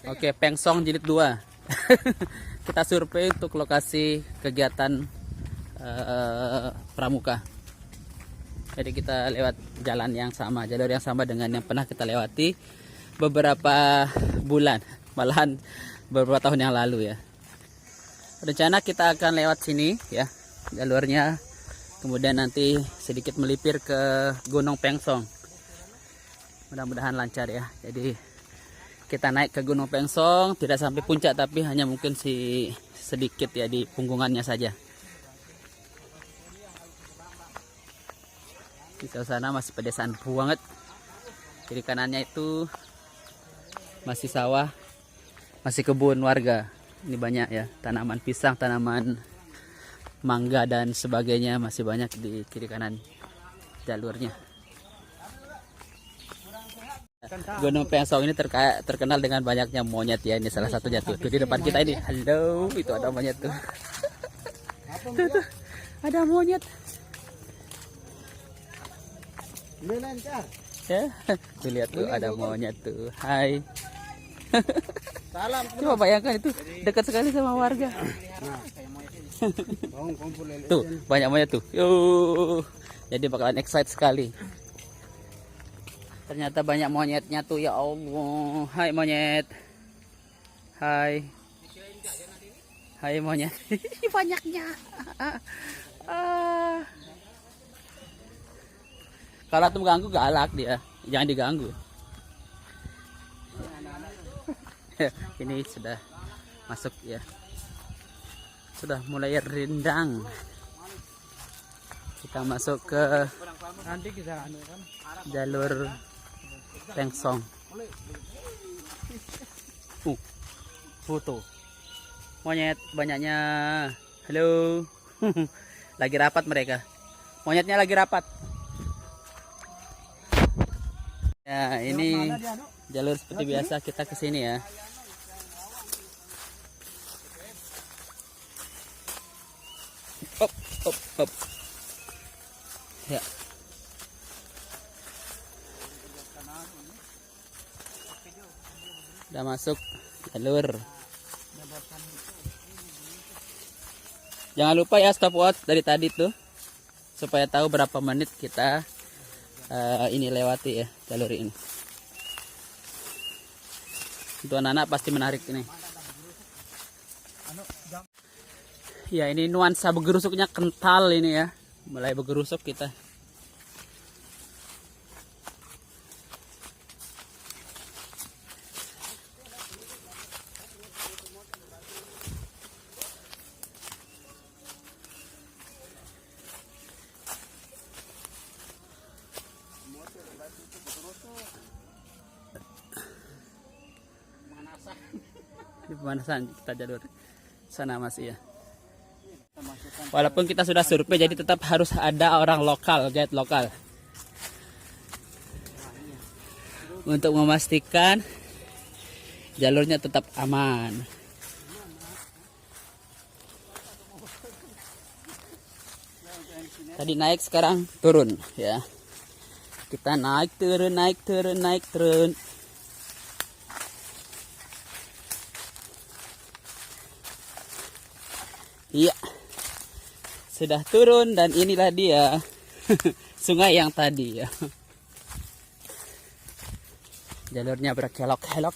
Oke, Pengsong jilid 2. Kita survei untuk lokasi kegiatan pramuka. Jadi kita lewat jalan yang sama, jalur yang sama dengan yang pernah kita lewati beberapa bulan, malahan beberapa tahun yang lalu ya. Rencana kita akan lewat sini ya, jalurnya. Kemudian nanti sedikit melipir ke Gunung Pengsong. Mudah-mudahan lancar ya. Jadi kita naik ke Gunung Pengsong, tidak sampai puncak tapi hanya mungkin sedikit ya di punggungannya saja. Di sana masih pedesaan banget. Kiri kanannya itu masih sawah, masih kebun warga. Ini banyak ya, tanaman pisang, tanaman mangga dan sebagainya masih banyak di kiri kanan jalurnya. Gunung Pengsong ini terkenal dengan banyaknya monyet ya. Ini salah satunya tuh di depan kita ini. Halo, itu ada monyet tuh. Tuh, ada monyet. Ya, tuh lihat tuh ada monyet tuh. Hai. Coba bayangkan itu dekat sekali sama warga. Tuh banyak monyet tuh. Yuh. Jadi bakalan excited sekali. Ternyata banyak monyetnya tuh, ya Allah. Hai monyet. Hai. Hai monyet. Banyaknya. Kalau tuh ganggu galak dia. Jangan diganggu. Ini sudah masuk ya. Sudah mulai rindang. Kita masuk ke jalur Pengsong. Foto monyet banyaknya. Halo. Lagi rapat mereka. Monyetnya lagi rapat. Ya, ini jalur seperti biasa kita ke sini ya. Hop, hop, hop. Ya. Udah masuk jalur. Jangan lupa ya stopwatch dari tadi tuh, supaya tahu berapa menit kita ini lewati ya jalur ini. Untuk anak-anak pasti menarik ini. Ya, ini nuansa bergerusuknya kental ini ya. Mulai bergerusuk kita. Di pemanasan kita jalur sana masih ya. Walaupun kita sudah survei, jadi tetap harus ada orang lokal, guide lokal, untuk memastikan jalurnya tetap aman. Tadi naik, sekarang turun ya. Kita naik turun, naik turun, naik turun. Iya, sudah turun dan inilah dia sungai yang tadi ya. Jalurnya berkelok-kelok.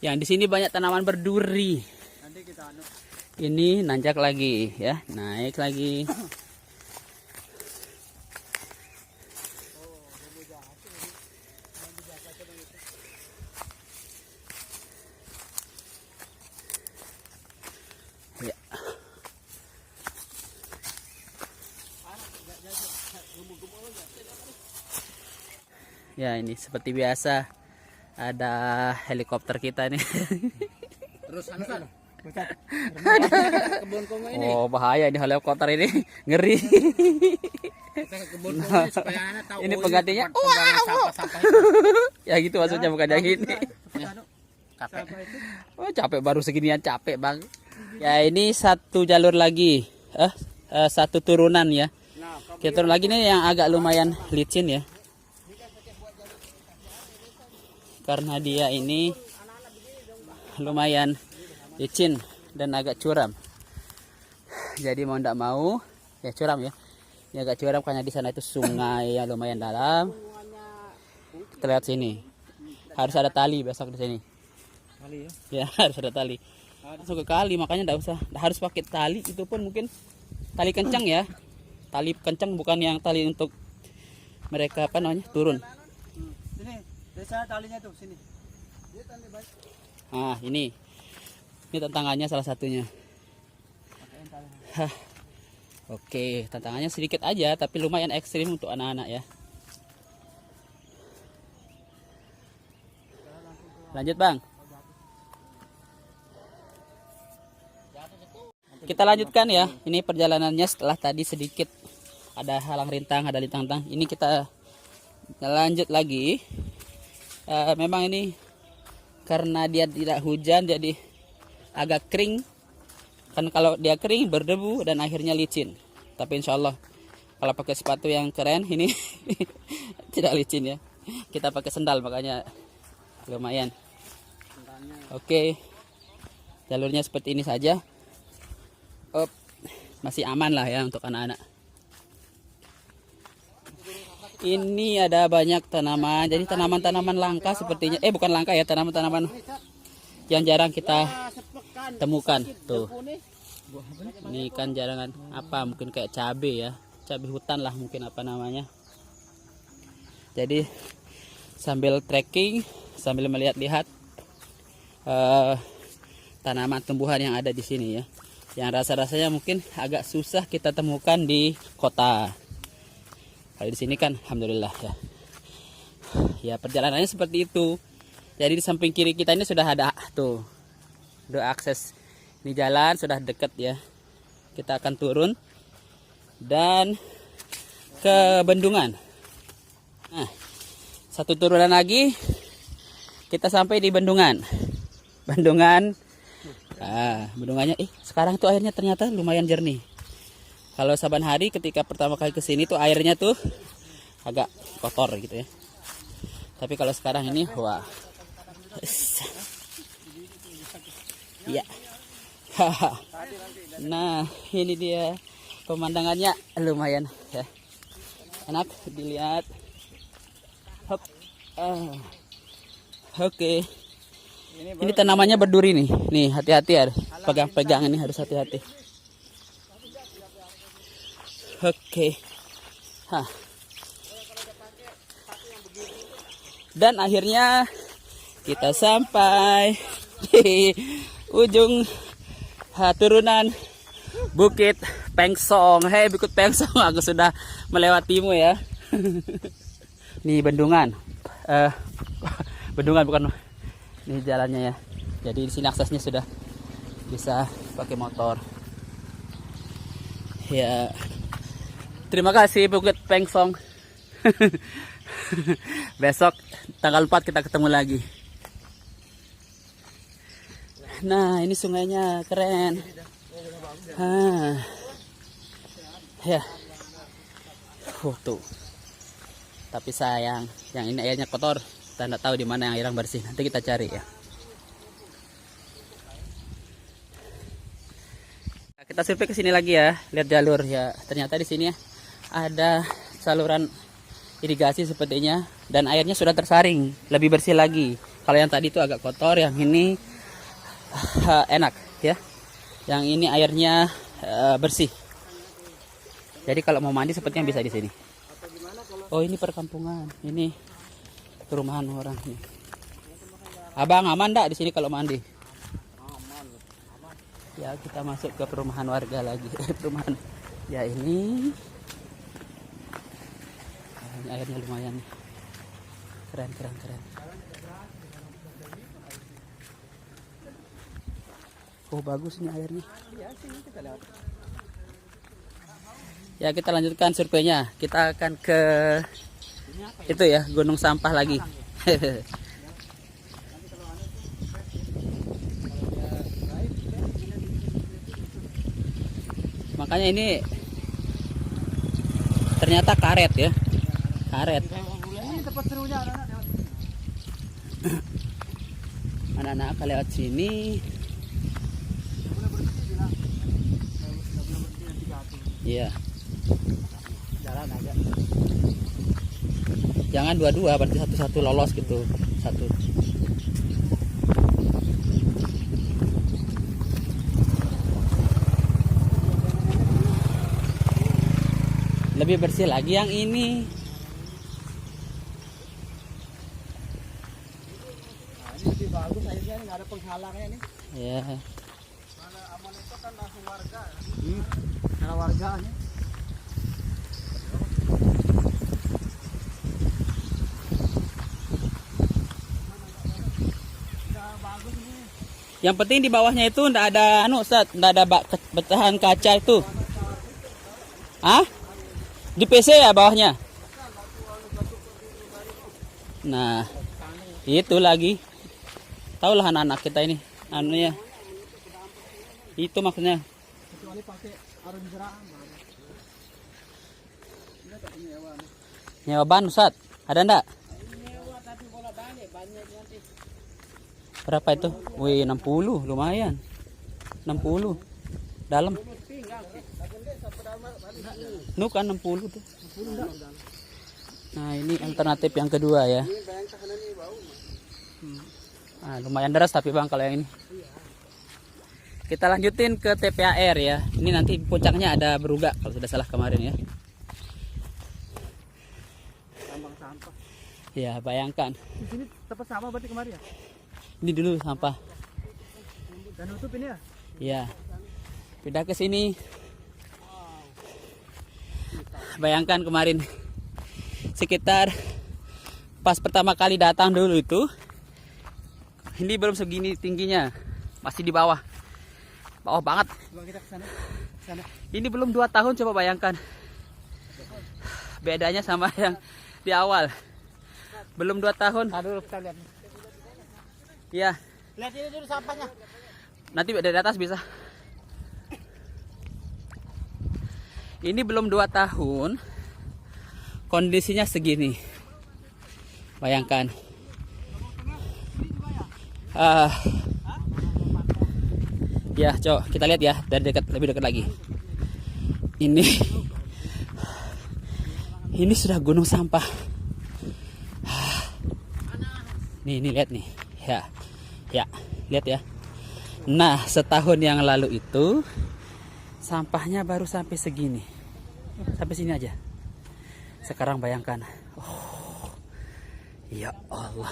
Yang di sini banyak tanaman berduri. Ini nanjak lagi ya, naik lagi. Ya, ini seperti biasa ada helikopter kita nih. Terus Hansan. Oh, bahaya ini helikopter ini, ngeri. Ini penggantinya. Ya gitu maksudnya, bukan yang ini. Capek. Oh, capek baru seginian, capek bang. Ya, ini satu jalur lagi, satu turunan ya. Kita turun lagi nih yang agak lumayan licin ya. karena dia ini lumayan licin dan agak curam. Jadi mau tidak mau ya curam ya. Ini agak curam karena di sana itu sungai yang lumayan dalam. Kita lihat sini. Harus ada tali besok di sini. Kali Ya ya. harus ada tali. Masuk ke kali, makanya tidak usah. Harus pakai tali, itu pun mungkin tali kencang ya. Tali kencang, bukan yang tali untuk mereka apa namanya turun. Sini, desa talinya tuh sini. Nah ini tantangannya salah satunya. Hah. Oke, tantangannya sedikit aja tapi lumayan ekstrim untuk anak-anak ya. Lanjut bang. Kita lanjutkan ya. Ini perjalanannya setelah tadi sedikit ada halang rintang, ada lintang-tang. Ini kita lanjut lagi. Memang ini karena dia tidak hujan jadi agak kering. Kan kalau dia kering berdebu dan akhirnya licin. Tapi insya Allah kalau pakai sepatu yang keren ini tidak licin ya. Kita pakai sendal makanya lumayan. Oke, jalurnya seperti ini saja. Masih aman lah ya untuk anak-anak. Ini ada banyak tanaman. Jadi tanaman-tanaman langka sepertinya. Bukan langka ya, tanaman-tanaman yang jarang kita temukan tuh. Ini kan jarangan apa, mungkin kayak cabai ya, cabai hutan lah mungkin apa namanya. Jadi sambil trekking, sambil melihat-lihat tanaman tumbuhan yang ada di sini ya, yang rasa-rasanya mungkin agak susah kita temukan di kota. Kalau di sini kan alhamdulillah ya. Ya perjalanannya seperti itu. Jadi di samping kiri kita ini sudah ada tuh, udah akses. Ini jalan sudah dekat ya. Kita akan turun dan ke bendungan. Nah, satu turunan lagi kita sampai di bendungan. Bendungan. Bendungannya sekarang tuh airnya ternyata lumayan jernih. Kalau saban hari ketika pertama kali ke sini tuh airnya tuh agak kotor gitu ya. Tapi kalau sekarang ini wah. Iya. Nah ini dia pemandangannya lumayan ya, enak dilihat. Hop. Oke. Ini tanamannya berduri nih hati-hati ya, pegang-pegang ini harus hati-hati. Oke. Dan akhirnya kita sampai di ujung turunan Bukit Pengsong. Bukit Pengsong, aku sudah melewatimu ya. Ini bendungan. Bendungan bukan. Ini jalannya ya. Jadi di sini aksesnya sudah bisa pakai motor. Ya. Terima kasih Bukit Pengsong. Besok tanggal 4 kita ketemu lagi. Nah, ini sungainya keren. Ya. Tuh. Tapi sayang, yang ini airnya kotor. Kita tidak tahu di mana yang air yang bersih. Nanti kita cari ya. Kita survei ke sini lagi ya, lihat jalur ya. Ternyata di sini ada saluran irigasi sepertinya dan airnya sudah tersaring, lebih bersih lagi. Kalau yang tadi itu agak kotor, yang ini enak ya. Yang ini airnya bersih. Jadi kalau mau mandi sepertinya bisa di sini. Oh, ini perkampungan. Ini perumahan orang nih. Abang aman enggak di sini kalau mandi? Aman. Ya, kita masuk ke perumahan warga lagi. Perumahan. Ya ini airnya lumayan. Keren. Oh, bagus nih airnya. Ya, kita lanjutkan surveinya. Kita akan ke itu ya, gunung sampah lagi. Makanya ini ternyata karet ya. Karet. Anak-anak akan lewat sini. Iya. Jalan aja. Jangan dua-dua, berarti satu-satu lolos gitu. Satu. Lebih bersih lagi yang ini. Nah, ini lebih bagus airnya, nggak ada penghalangnya nih. Ya. Kalau aman itu kan langsung warga. Karena warganya. Yang penting di bawahnya itu ndak ada Ustaz, ndak ada pecahan kaca itu. Ah? Di PC ya bawahnya. Nah, itu lagi. Tahulah anak-anak kita ini, anunya. Itu maksudnya. Kecuali pakai arung jeram. Nyewa ban Ustaz, ada ndak? Nyewa tapi bola balik banyak nanti. Berapa itu? Wih, 60, lumayan. 60. Dalam. Nu kan 60 tuh. Nah, ini alternatif yang kedua ya. Nah, lumayan deras tapi Bang kalau yang ini. Kita lanjutin ke TPAR ya. Ini nanti puncaknya ada berugak kalau sudah salah kemarin ya. Tambang sampah. Ya, bayangkan. Di sini tempat sama berarti kemarin ya? Ini dulu sampah. Dan nutup ini ya? Ya. Pindah ke sini. Bayangkan kemarin sekitar pas pertama kali datang dulu itu ini belum segini tingginya, masih di bawah banget. Coba kita ke sana. Sana. Ini belum 2 tahun, coba bayangkan bedanya sama yang di awal. Belum 2 tahun. Aduh, kita lihat. Ya, Lihat ini dulu sampahnya. nanti dari atas bisa. Ini belum 2 tahun kondisinya segini. Bayangkan. Ya, coba kita lihat ya dari dekat, lebih dekat lagi. Ini sudah gunung sampah. Nih lihat nih. Ya, lihat ya. Nah, setahun yang lalu itu sampahnya baru sampai segini. Sampai sini aja. Sekarang bayangkan. Oh, ya Allah.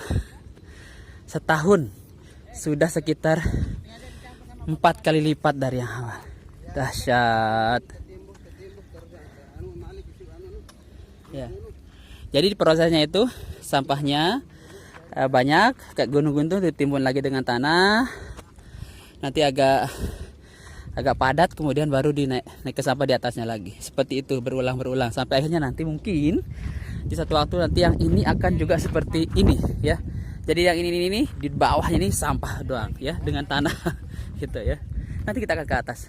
Setahun sudah sekitar 4 kali lipat dari yang awal. Dahsyat. Ya. Jadi prosesnya itu sampahnya banyak, kayak gunung-gunung ditimbun lagi dengan tanah. Nanti agak padat, kemudian baru naik ke sampah di atasnya lagi. Seperti itu berulang-berulang sampai akhirnya nanti mungkin di satu waktu nanti yang ini akan juga seperti ini ya. Jadi yang ini di bawahnya ini sampah doang ya dengan tanah gitu ya. Nanti kita akan ke atas.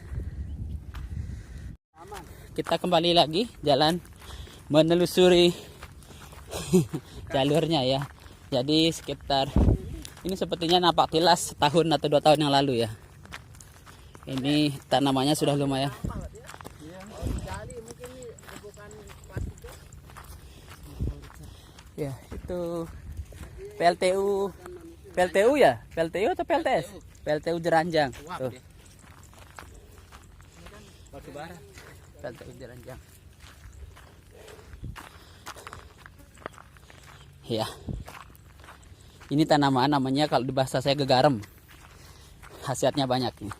Kita kembali lagi jalan menelusuri jalurnya ya. Jadi sekitar ini sepertinya nampak tilas setahun atau 2 tahun yang lalu ya. Ini tanamannya sudah lumayan. Ya, itu PLTU ya? PLTU atau PLTS? PLTU Jeranjang. Tuh. PLTU Jeranjang. Ya. Ini tanaman namanya kalau di bahasa saya gegaram. Khasiatnya banyak nih.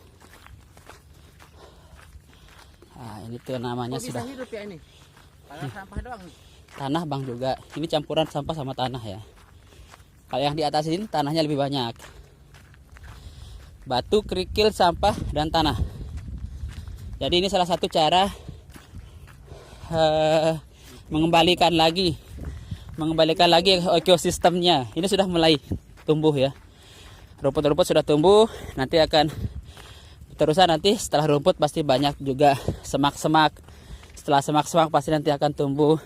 Nah, ini tuh namanya sudah hidup ya ini? Kalau sampah doang nih. tanah Bang juga. Ini campuran sampah sama tanah ya. Kalau yang di atas ini tanahnya lebih banyak. Batu, kerikil, sampah, dan tanah. Jadi ini salah satu cara mengembalikan lagi ekosistemnya. Ini sudah mulai tumbuh ya. Rumput-rumput sudah tumbuh. Nanti akan terusan, nanti setelah rumput pasti banyak juga semak-semak. Setelah semak-semak pasti nanti akan tumbuh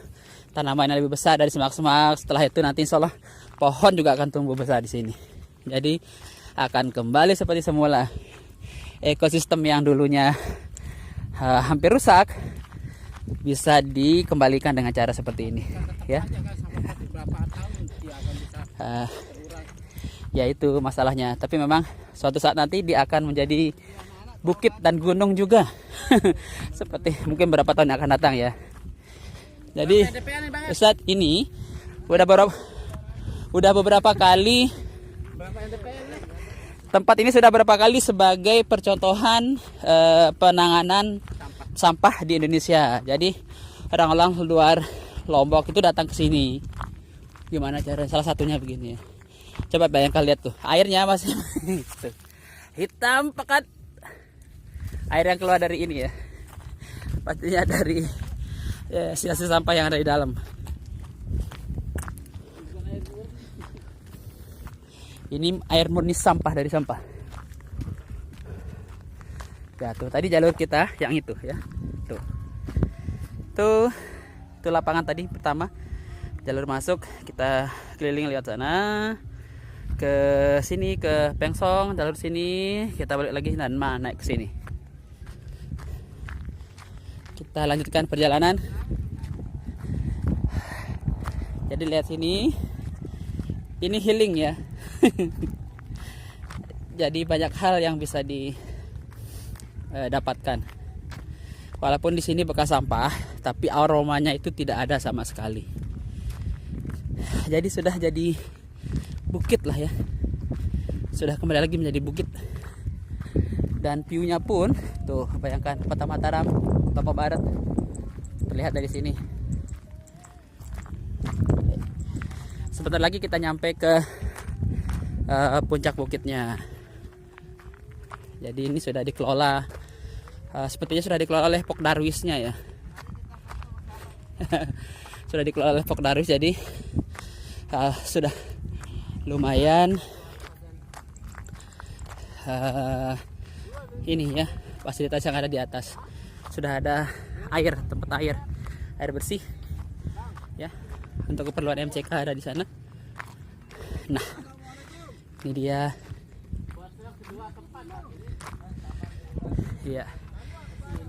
tanaman yang lebih besar dari semak-semak. Setelah itu nanti insya Allah pohon juga akan tumbuh besar di sini. Jadi akan kembali seperti semula. Ekosistem yang dulunya hampir rusak bisa dikembalikan dengan cara seperti ini, ya. Ya itu masalahnya. Tapi memang suatu saat nanti dia akan menjadi bukit dan gunung juga. Seperti mungkin berapa tahun yang akan datang ya. Jadi saat ini udah beberapa kali tempat ini sudah berapa kali sebagai percontohan penanganan sampah di Indonesia. Jadi orang-orang luar Lombok itu datang ke sini. Gimana cara? Salah satunya begini ya. Coba bayangkan, lihat tuh, airnya masih hitam pekat. Air yang keluar dari ini ya, pastinya dari sisa-sisa sampah yang ada di dalam. Ini air murni sampah dari sampah. Ya tuh, tadi jalur kita yang itu ya. Tuh lapangan tadi pertama. Jalur masuk, kita keliling lewat sana. Ke sini ke Pengsong, jalur sini, kita balik lagi dan naik ke sini. Kita lanjutkan perjalanan. Jadi lihat sini. Ini healing ya. Jadi banyak hal yang bisa didapatkan. Walaupun di sini bekas sampah, tapi aromanya itu tidak ada sama sekali. Jadi sudah jadi bukit lah ya. Sudah kembali lagi menjadi bukit. Dan view-nya pun tuh, bayangkan Kota Mataram, Lombok Barat terlihat dari sini. Sebentar lagi kita nyampe ke puncak bukitnya. Jadi ini sudah dikelola, sepertinya sudah dikelola oleh Pok Darwisnya ya. Sudah dikelola oleh Pok Darwis, jadi sudah lumayan ini ya, fasilitas yang ada di atas. Sudah ada air, tempat air bersih ya, untuk keperluan MCK ada di sana. Nah, ini dia ya,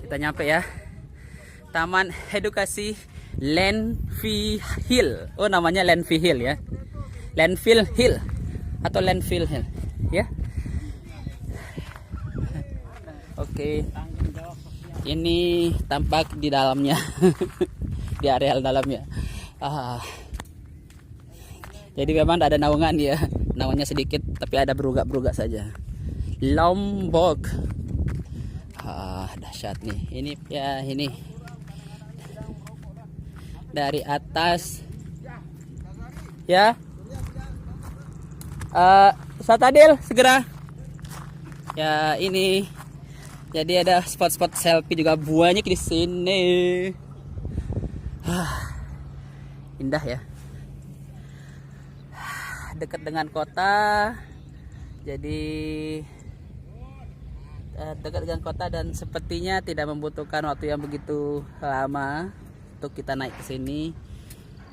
kita nyampe ya, Taman Edukasi Landfill Hill. Oh, namanya Landfill Hill ya, Landfill Hill atau Landfill Hill ya. Oke, ini tampak di dalamnya. Di areal dalamnya. Jadi memang ada naungan ya, naungannya sedikit tapi ada berugak-berugak saja. Lombok, dahsyat nih. Ini ya, ini dari atas ya. Satadil segera ya. Ini jadi ada spot-spot selfie juga banyak di sini. Indah ya. Dekat dengan kota. Jadi dekat dengan kota dan sepertinya tidak membutuhkan waktu yang begitu lama untuk kita naik ke sini.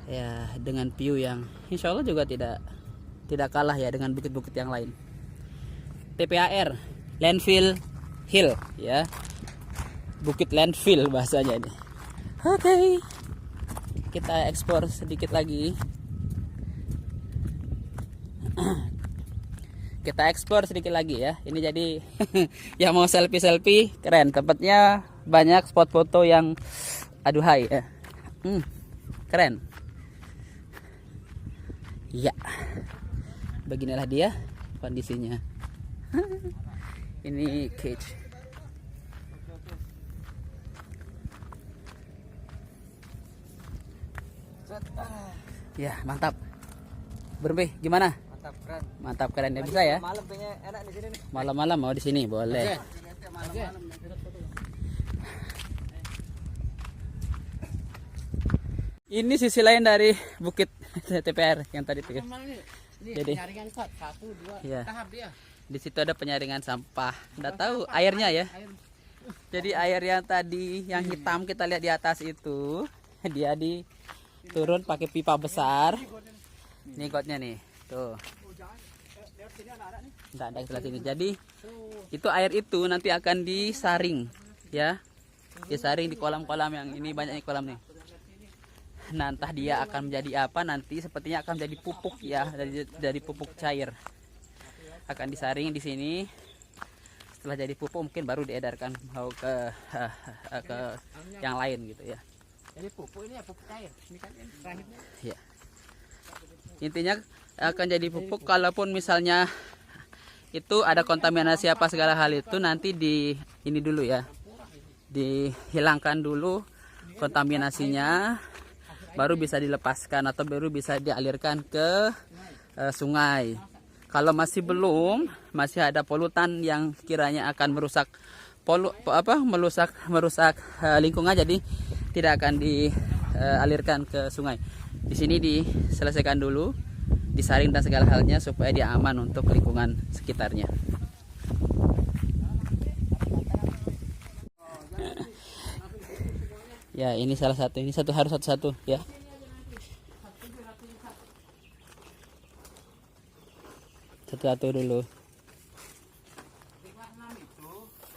Ya, dengan view yang insya Allah juga tidak kalah ya dengan bukit-bukit yang lain. TPAR, Landfill Hill ya, Bukit Landfill bahasanya ini. Oke, kita ekspor sedikit lagi. Kita ekspor sedikit lagi ya. Ini jadi yang mau selfie keren. Tempatnya banyak spot foto yang aduhai ya. Keren. Ya, beginilah dia kondisinya. Ini cage. Ya, mantap. Berbe, gimana? Mantap, keren. Mantap, keren ya, bisa ya. Malam pengen enak di sini nih. Malam-malam mau di sini boleh. Ini sisi lain dari bukit TPR yang tadi tuh. Jadi Penyaringan 1, 2 ya, tahap dia. di situ ada penyaringan sampah. Nggak tahu airnya ya. Jadi air yang tadi yang hitam kita lihat di atas itu, dia turun pakai pipa besar. Ini gotnya nih. Tuh. Oh, jangan. Lewat sini ada nih. Nggak ada sebelah sini. Jadi itu air itu nanti akan disaring ya. Disaring di kolam-kolam yang ini, banyak kolam nih. Nah, entah dia akan menjadi apa nanti, sepertinya akan menjadi pupuk ya, dari pupuk cair. Akan disaring di sini. Setelah jadi pupuk mungkin baru diedarkan mau ke yang lain gitu ya. Jadi pupuk ini ya pupuk cair. Ini kan terakhirnya. Ya. Intinya akan jadi pupuk kalaupun misalnya itu ada kontaminasi apa segala hal itu nanti di ini dulu ya. Dihilangkan dulu kontaminasinya, baru bisa dilepaskan atau baru bisa dialirkan ke sungai. Kalau masih belum, masih ada polutan yang kiranya akan merusak merusak lingkungan, jadi tidak akan dialirkan ke sungai. Di sini diselesaikan dulu, disaring dan segala halnya supaya dia aman untuk lingkungan sekitarnya. Ya, ini salah satu. Ini harus satu-satu ya. Satu-satu dulu.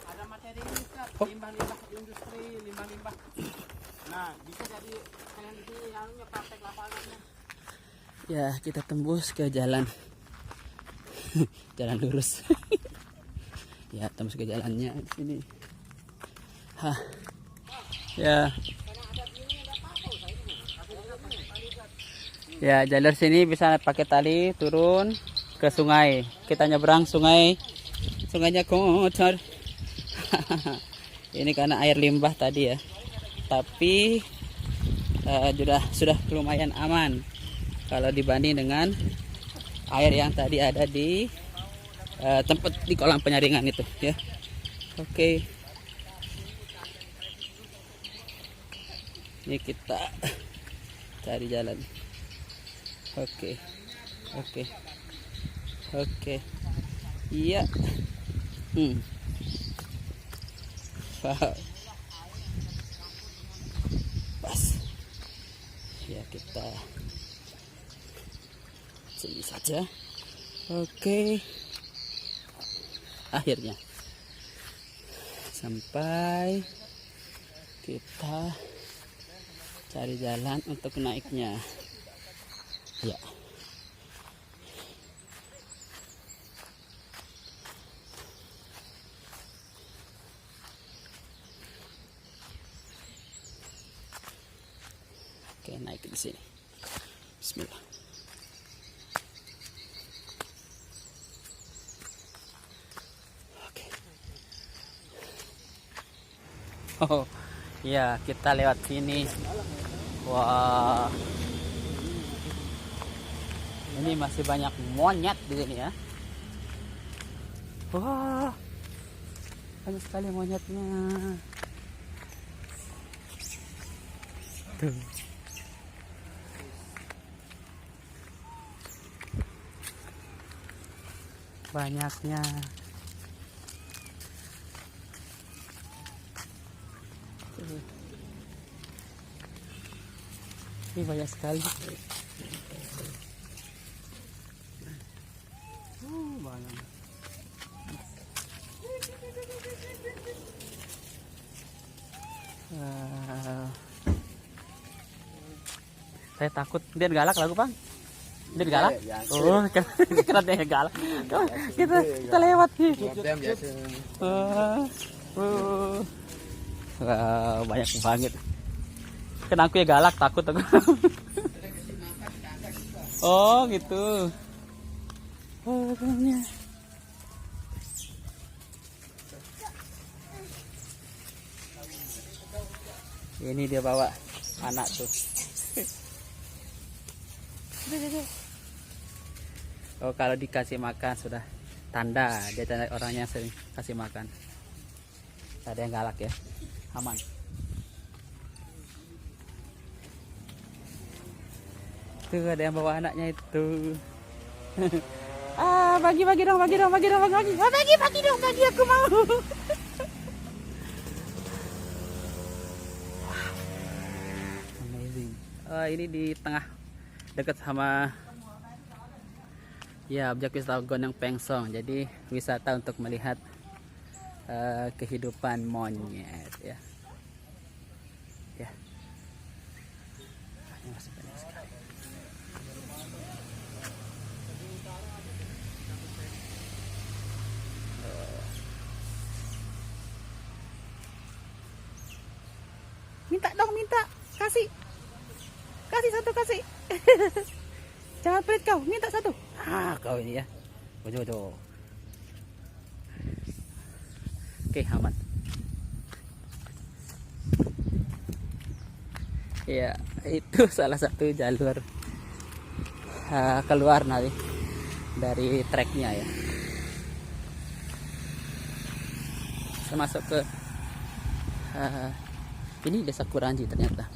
Ada materi ini, limbah-limbah industri, limbah-limbah. Nah, bisa jadi kayak di sini anunya praktek lapangannya. Ya, kita tembus ke jalan. Jalan lurus. Ya, tembus ke jalannya di sini. Hah. Ya. Ya, jalur sini bisa pakai tali turun ke sungai. Kita nyebrang sungai. Sungainya kotor. Ini karena air limbah tadi ya. Tapi sudah lumayan aman kalau dibanding dengan air yang tadi ada di tempat di kolam penyaringan itu ya. Oke. Ini kita cari jalan. Oke. Iya. Wow. Pas. Ya, kita sini saja. Oke. Akhirnya sampai kita cari jalan untuk naiknya. Ya. Oke, naik di sini. Bismillah. Oke. Oh, ya, kita lewat sini. Wah. Ini masih banyak monyet di sini ya. Wah. Banyak sekali monyetnya. Tuh. Banyaknya. Ini banyak sekali. Banyak. Saya takut dia galak lagu Bang. Dia galak. Oh, keren dia galak. Kita lewat nih. Wah, banyak banget. Kan aku ya galak, takut aku. Oh, gitu. Oh, kayaknya. Ini dia bawa anak tuh. Oh, kalau dikasih makan sudah tanda dia tanda orangnya sering kasih makan. Ada yang galak ya, aman. Tuh ada yang bawa anaknya itu. Bagi dong, bagi aku mau. Amazing. Ini di tengah dekat sama Ya, objek wisata Gunung Pengsong. Jadi wisata untuk melihat kehidupan monyet ya. Ya. Ini masih banyak sekali. Minta dong, minta. Kasih. Kasih satu, kasih. Jangan pelit kau, minta satu. Ah, kau ini ya. Bodoh. Oke, aman. Ya, itu salah satu jalur keluar nanti dari treknya ya. Saya masuk ke ini Desa Kuranji ternyata.